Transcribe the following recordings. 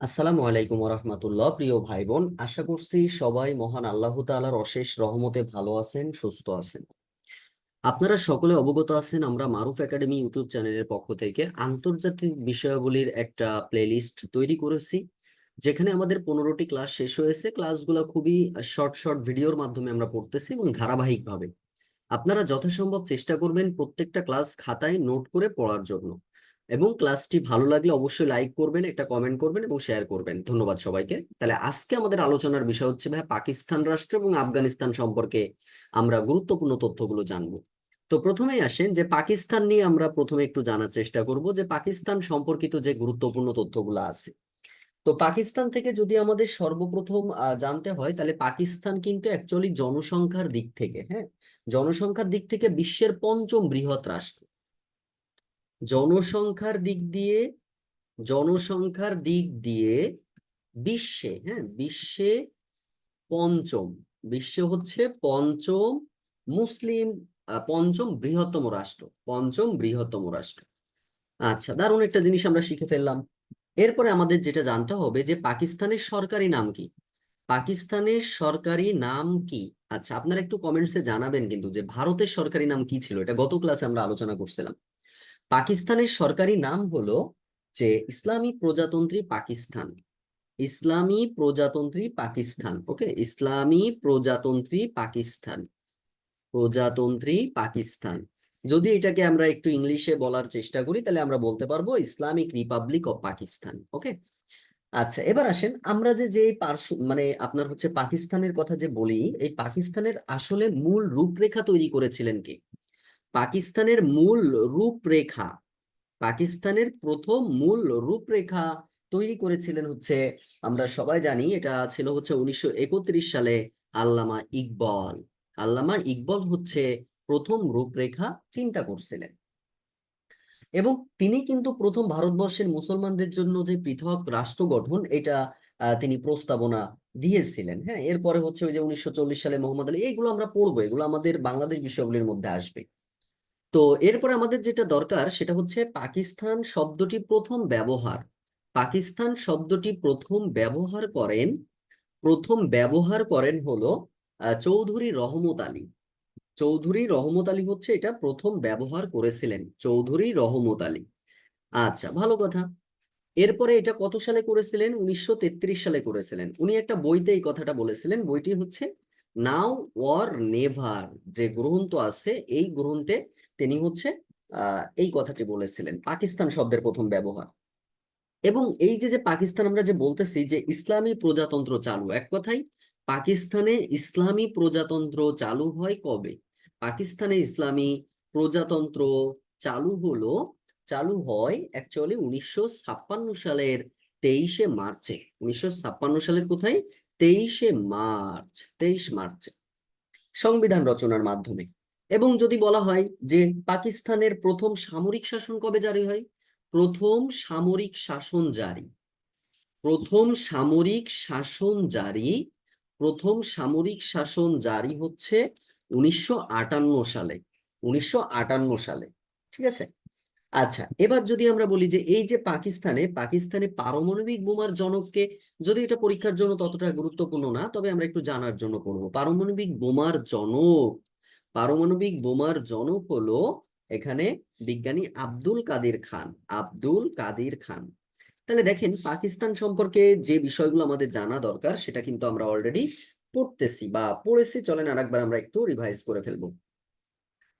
আসসালামু আলাইকুম রহমতুল্লাহ। প্রিয় ভাই বোন, আশা করছি সবাই মহান আল্লাহ তাআলার অশেষ রহমতে ভালো আছেন, সুস্থ আছেন। আপনারা সকলে অবগত আছেন, আমরা মারুফ একাডেমি ইউটিউব চ্যানেলের পক্ষ থেকে আন্তর্জাতিক বিষয়াবলীর একটা প্লেলিস্ট তৈরি করেছি, যেখানে আমাদের 15টি ক্লাস শেষ হয়েছে। ক্লাসগুলো খুবই শর্ট শর্ট ভিডিওর মাধ্যমে আমরা পড়তেছি এবং ধারাবাহিকভাবে। আপনারা যথাসম্ভব চেষ্টা করবেন প্রত্যেকটা ক্লাস খাতায় নোট করে পড়ার জন্য। এবং ক্লাসটি ভালো লাগলে অবশ্যই লাইক করবেন, একটা কমেন্ট করবেন এবং শেয়ার করবেন। ধন্যবাদ সবাইকে। তাহলে আজকে আমাদের আলোচনার বিষয় হচ্ছে ভাই পাকিস্তান রাষ্ট্র এবং আফগানিস্তান সম্পর্কে আমরা গুরুত্বপূর্ণ তথ্যগুলো জানবো। তো প্রথমেই আসেন যে পাকিস্তান নিয়ে আমরা প্রথমে একটু জানার চেষ্টা করব যে পাকিস্তান সম্পর্কিত যে গুরুত্বপূর্ণ তথ্যগুলো আছে। তো পাকিস্তান থেকে যদি আমাদের সর্বপ্রথম জানতে হয়, তাহলে পাকিস্তান কিন্তু অ্যাকচুয়ালি জনসংখ্যার দিক থেকে, হ্যাঁ, জনসংখ্যার দিক থেকে বিশ্বের পঞ্চম বৃহৎ রাষ্ট্র। জনসংখ্যার দিক দিয়ে, জনসংখ্যার দিক দিয়ে বিশ্বে, হ্যাঁ, বিশ্বে পঞ্চম, বিশ্বে হচ্ছে পঞ্চম মুসলিম, পঞ্চম বৃহত্তম রাষ্ট্র, পঞ্চম বৃহত্তম রাষ্ট্র। আচ্ছা, দারুণ একটা জিনিস আমরা শিখে ফেললাম। এরপরে আমাদের যেটা জানতে হবে যে পাকিস্তানের সরকারি নাম কি। পাকিস্তানের সরকারি নাম কি? আচ্ছা, আপনারা একটু কমেন্টসে জানাবেন কিন্তু যে ভারতের সরকারি নাম কি ছিল। এটা গত ক্লাসে আমরা আলোচনা করছিলাম। পাকিস্তানের সরকারি নাম হলো যে ইসলামী প্রজাতন্ত্রী পাকিস্তান। ইসলামী প্রজাতন্ত্রী পাকিস্তান, ওকে, ইসলামী প্রজাতন্ত্রী পাকিস্তান, প্রজাতন্ত্রী পাকিস্তান। যদি এটাকে আমরা একটু ইংলিশে বলার চেষ্টা করি, তাহলে আমরা বলতে পারবো ইসলামিক রিপাবলিক অফ পাকিস্তান। ওকে। আচ্ছা, এবার আসেন আমরা যে যে পার্শ্ব মানে আপনার হচ্ছে পাকিস্তানের কথা যে বলি, এই পাকিস্তানের আসলে মূল রূপরেখা তৈরি করেছিলেন কে? পাকিস্তানের মূল রূপরেখা, পাকিস্তানের প্রথম মূল রূপরেখা তৈরি করেছিলেন হচ্ছে, আমরা সবাই জানি এটা ছিল হচ্ছে 1931 সালে আল্লামা ইকবাল। আল্লামা ইকবাল হচ্ছে প্রথম রূপরেখা চিন্তা করছিলেন। এবং তিনি কিন্তু প্রথম ভারতবর্ষের মুসলমানদের জন্য যে পৃথক রাষ্ট্র গঠন, এটা তিনি প্রস্তাবনা দিয়েছিলেন। হ্যাঁ, এরপরে হচ্ছে ওই যে 1940 সালে মোহাম্মদ আলী, এইগুলো আমরা পড়বো, এগুলো আমাদের বাংলাদেশ বিষয়াবলীর মধ্যে আসবে। তো এরপরে আমাদের যেটা দরকার সেটা হচ্ছে পাকিস্তান শব্দটি প্রথম ব্যবহার। পাকিস্তান শব্দটি প্রথম ব্যবহার করেন হলো চৌধুরী রহমত আলী। চৌধুরী রহমত আলী হচ্ছে এটা প্রথম ব্যবহার করেছিলেন, চৌধুরী রহমত আলী। আচ্ছা, ভালো কথা। এরপরে এটা কত সালে করেছিলেন? 1933 সালে করেছিলেন। উনি একটা বইতে এই কথাটা বলেছিলেন। বইটি হচ্ছে নাও ওর নেভার, যে গ্রন্থ আছে এই গ্রন্থে তিনি হচ্ছে এই কথাটি বলেছিলেন, পাকিস্তান শব্দের প্রথম ব্যবহার। এবং এই যে যে পাকিস্তান আমরা যে বলতেছি যে ইসলামী প্রজাতন্ত্র চালু, এক কথায় পাকিস্তানে ইসলামী প্রজাতন্ত্র চালু হয় কবে? পাকিস্তানে ইসলামী প্রজাতন্ত্র চালু হয় অ্যাকচুয়ালি 1956 সালের 23শে মার্চে। 1956 সালের কোথায়? 23শে মার্চ, 23 মার্চে সংবিধান রচনার মাধ্যমে। এবং যদি বলা হয় যে পাকিস্তানের প্রথম সামরিক শাসন কবে জারি হয়? প্রথম সামরিক শাসন জারি, প্রথম সামরিক শাসন জারি, প্রথম সামরিক শাসন জারি হচ্ছে 1958 সালে, 1958 সালে। ঠিক আছে। আচ্ছা, এবার যদি আমরা বলি যে এই যে পাকিস্তানে পারমাণবিক বোমার জনককে, যদি এটা পরীক্ষার জন্য ততটা গুরুত্বপূর্ণ না, তবে আমরা একটু জানার জন্য করবো। পারমাণবিক বোমার জনক হলো এখানে বিজ্ঞানী আব্দুল কাদের খান, আব্দুল কাদের খান। তাহলে দেখেন পাকিস্তান সম্পর্কে যে বিষয়গুলো আমাদের জানা দরকার সেটা কিন্তু আমরা অলরেডি পড়তেছি বা পড়েছি। চলেন আরেকবার আমরা একটু রিভাইজ করে ফেলবো।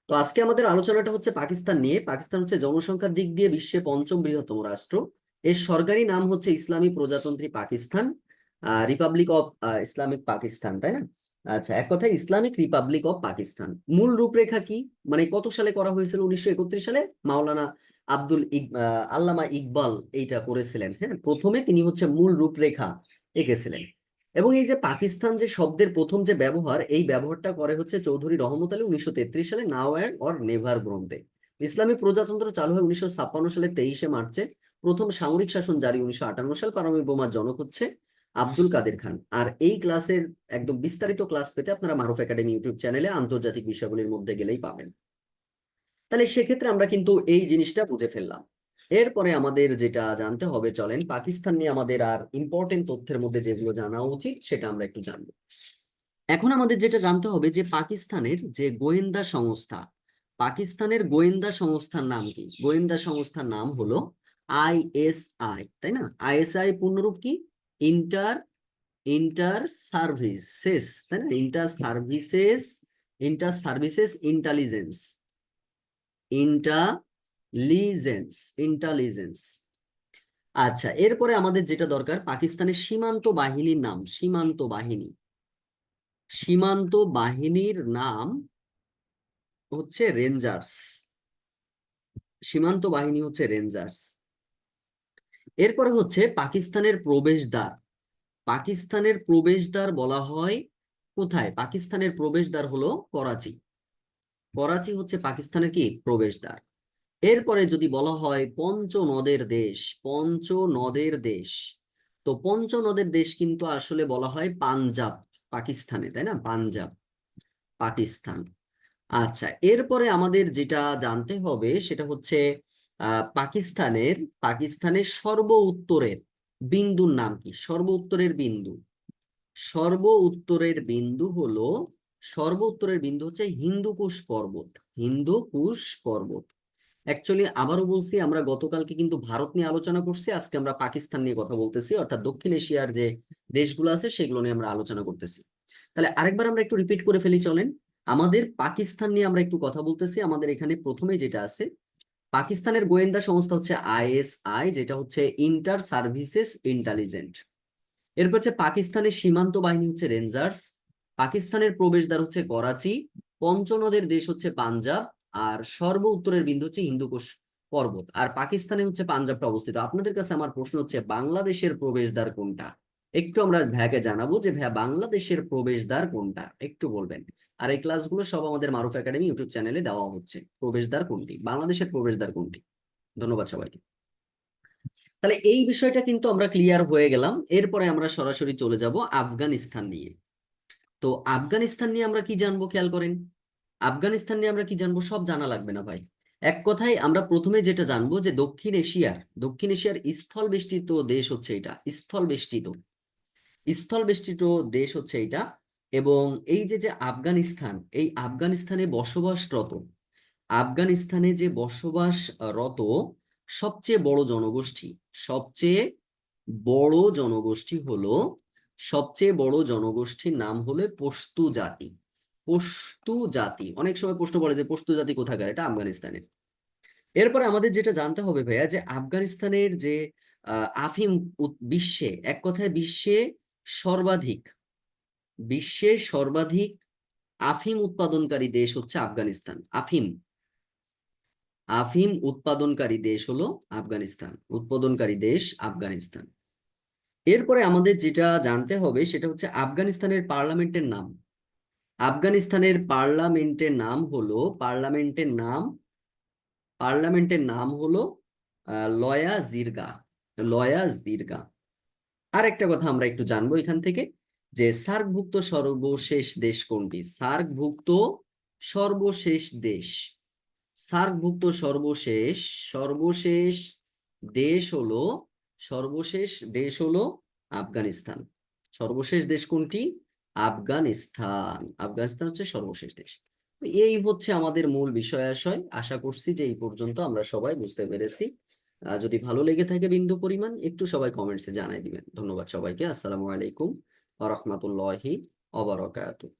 তো আজকে আমাদের আলোচনাটা হচ্ছে পাকিস্তান নিয়ে। পাকিস্তান হচ্ছে জনসংখ্যার দিক দিয়ে বিশ্বে পঞ্চম বৃহত্তম রাষ্ট্র। এর সরকারি নাম হচ্ছে ইসলামী প্রজাতন্ত্রী Pakistan, republic of Islamic Pakistan, তাই না? আচ্ছা, এক কথায় ইসলামিক রিপাবলিক অফ পাকিস্তান। মূল রূপরেখা কি, মানে কত সালে করা হয়েছিল? 1931 সালে মাওলানা আল্লামা ইকবাল এইটা করেছিলেন। হ্যাঁ, প্রথমে তিনি হচ্ছে মূল রূপরেখা এঁকেছিলেন। এবং এই যে পাকিস্তান যে শব্দের প্রথম যে ব্যবহার, এই ব্যবহারটা করে হচ্ছে চৌধুরী রহমত আলী 1933 সালে নাও অ্যান্ড অর নেভার গ্রন্থে। ইসলামী প্রজাতন্ত্র চালু হয় 1956 সালের 23শে মার্চে। প্রথম সামরিক শাসন জারি 1958 সাল। পারমাণবিক বোমার জনক হচ্ছে আব্দুল কাদের খান। আর এই ক্লাসের একদম বিস্তারিত ক্লাস পেতে আপনারা মারুফ একাডেমি ইউটিউব চ্যানেলে আন্তর্জাতিক বিষয়গুলির মধ্যে গেলেই পাবেন। তাহলে সেক্ষেত্রে আমরা কিন্তু এই জিনিসটা বুঝে ফেললাম। এরপরে আমাদের যেটা জানতে হবে, চলেন পাকিস্তান নিয়ে আমাদের আর ইম্পর্টেন্ট তথ্যের মধ্যে যেগুলো জানা উচিত সেটা আমরা একটু জানবো। এখন আমাদের যেটা জানতে হবে যে পাকিস্তানের যে গোয়েন্দা সংস্থা, পাকিস্তানের গোয়েন্দা সংস্থার নাম কি? গোয়েন্দা সংস্থার নাম হলো আইএসআই, তাই না? আইএসআই পূর্ণরূপ কি? ইন্টার ইন্টার সার্ভিসেস, তাই না? Inter services intelligence, intelligence. আচ্ছা, এরপরে আমাদের যেটা দরকার, পাকিস্তানের সীমান্ত বাহিনীর নাম, সীমান্ত বাহিনীর নাম হচ্ছে রেঞ্জার্স, সীমান্ত বাহিনী হচ্ছে রেঞ্জার্স। এরপরে হচ্ছে পাকিস্তানের প্রবেশদ্বার, পাকিস্তানের প্রবেশদ্বার বলা হয় কোথায়? পাকিস্তানের প্রবেশদ্বার হলো করাচি, করাচি হচ্ছে পাকিস্তানের কি প্রবেশদ্বার। এরপরে যদি বলা হয় পঞ্চ নদের দেশ, পঞ্চ নদের দেশ, তো পঞ্চ নদের দেশ কিন্তু আসলে বলা হয় পাঞ্জাব, পাকিস্তানে, তাই না? পাঞ্জাব, পাকিস্তান। আচ্ছা, এরপরে আমাদের যেটা জানতে হবে সেটা হচ্ছে পাকিস্তানের পাকিস্তানের সর্ব উত্তরের বিন্দুর নাম কি? সর্ব উত্তরের বিন্দু, সর্ব উত্তরের বিন্দু হলো, সর্ব উত্তরের বিন্দু হচ্ছে হিন্দুকুশ পর্বত, হিন্দুকুশ পর্বত। অ্যাকচুয়ালি আবারও বলছি, আমরা গতকালকে কিন্তু ভারত নিয়ে আলোচনা করছি, আজকে আমরা পাকিস্তান নিয়ে কথা বলতেছি, অর্থাৎ দক্ষিণ এশিয়ার যে দেশগুলো আছে সেগুলো নিয়ে আমরা আলোচনা করতেছি। তাহলে আরেকবার আমরা একটু রিপিট করে ফেলি, চলেন। আমাদের পাকিস্তান নিয়ে আমরা একটু কথা বলতেছি। আমাদের এখানে প্রথমে যেটা আছে, পাকিস্তানের গোয়েন্দা সংস্থা হচ্ছে আইএসআই, যেটা হচ্ছে ইন্টার সার্ভিসেস ইন্টেলিজেন্ট। এরপর হচ্ছে পাকিস্তানের সীমান্ত বাহিনী হচ্ছে রেঞ্জার্স, পাকিস্তানের প্রবেশদ্বার হচ্ছে করাচি, পঞ্চনদের দেশ হচ্ছে পাঞ্জাব, আর সর্ব উত্তরের বিন্দু হচ্ছে হিন্দুকুশ পর্বত। আর পাকিস্তানে হচ্ছে পাঞ্জাবটা অবস্থিত। আপনাদের কাছে আমার প্রশ্ন হচ্ছে বাংলাদেশের প্রবেশদ্বার কোনটা? একটু আমরা ভ্যাকে জানাবো যে ভাইয়া বাংলাদেশের প্রবেশদ্বার কোনটা, একটু বলবেন। আর এই ক্লাসগুলো সব আমাদের মারুফ একাডেমি ইউটিউব চ্যানেলে দেওয়া হচ্ছে। প্রবেশদ্বার কোনটি, বাংলাদেশের প্রবেশদ্বার কোনটি? ধন্যবাদ সবাইকে। তাহলে এই বিষয়টা কিন্তু আমরা ক্লিয়ার হয়ে গেলাম। এরপরে আমরা সরাসরি চলে যাব আফগানিস্তান নিয়ে। তো আফগানিস্তান নিয়ে আমরা কি জানবো খেয়াল করেন। আফগানিস্তান নিয়ে আমরা কি জানবো? সব জানা লাগবে না ভাই। এক কথায় আমরা প্রথমে যেটা জানবো যে দক্ষিণ এশিয়ার স্থল বেষ্টিত দেশ হচ্ছে এটা, স্থল বেষ্টিত দেশ হচ্ছে এটা। এবং এই যে যে আফগানিস্তান, এই আফগানিস্তানে বসবাসরত, আফগানিস্তানে যে বসবাসরত সবচেয়ে বড় জনগোষ্ঠী, সবচেয়ে বড় জনগোষ্ঠী হলো, সবচেয়ে বড় জনগোষ্ঠীর নাম হলো পশতু জাতি। পশতু জাতি, অনেক সময় প্রশ্ন পড়ে যে পশতু জাতি কোথাকার, এটা আফগানিস্তানের। এরপরে আমাদের যেটা জানতে হবে ভাইয়া, যে আফগানিস্তানের যে আফিম বিশ্বে, এক কথায় সর্বাধিক বিশ্বের সর্বাধিক আফিম উৎপাদনকারী দেশ হচ্ছে আফগানিস্তান। আফিম উৎপাদনকারী দেশ হলো আফগানিস্তান, উৎপাদনকারী দেশ আফগানিস্তান। এরপরে আমাদের যেটা জানতে হবে সেটা হচ্ছে আফগানিস্তানের পার্লামেন্টের নাম। আফগানিস্তানের পার্লামেন্টের নাম হলো লয়া জিরগা, লয়া জিরগা। আর একটা কথা আমরা একটু জানবো এখান থেকে, যে সার্কভুক্ত সর্বশেষ দেশ কোনটি? সর্বশেষ দেশ, সার্কভুক্ত সর্বশেষ দেশ হলো, সর্বশেষ দেশ হলো আফগানিস্তান। সর্বশেষ দেশ কোনটি? আফগানিস্তান। আফগানিস্তান হচ্ছে সর্বশেষ দেশ। তো এই হচ্ছে আমাদের মূল বিষয়াশয়। আশা করছি যে এই পর্যন্ত আমরা সবাই বুঝতে পেরেছি। যদি ভালো লেগে থাকে বিন্দু পরিমাণ, একটু সবাই কমেন্টসে জানাই দিবেন। ধন্যবাদ সবাইকে। আসসালামু আলাইকুম ওয়া রাহমাতুল্লাহি ওয়া বারাকাতুহু।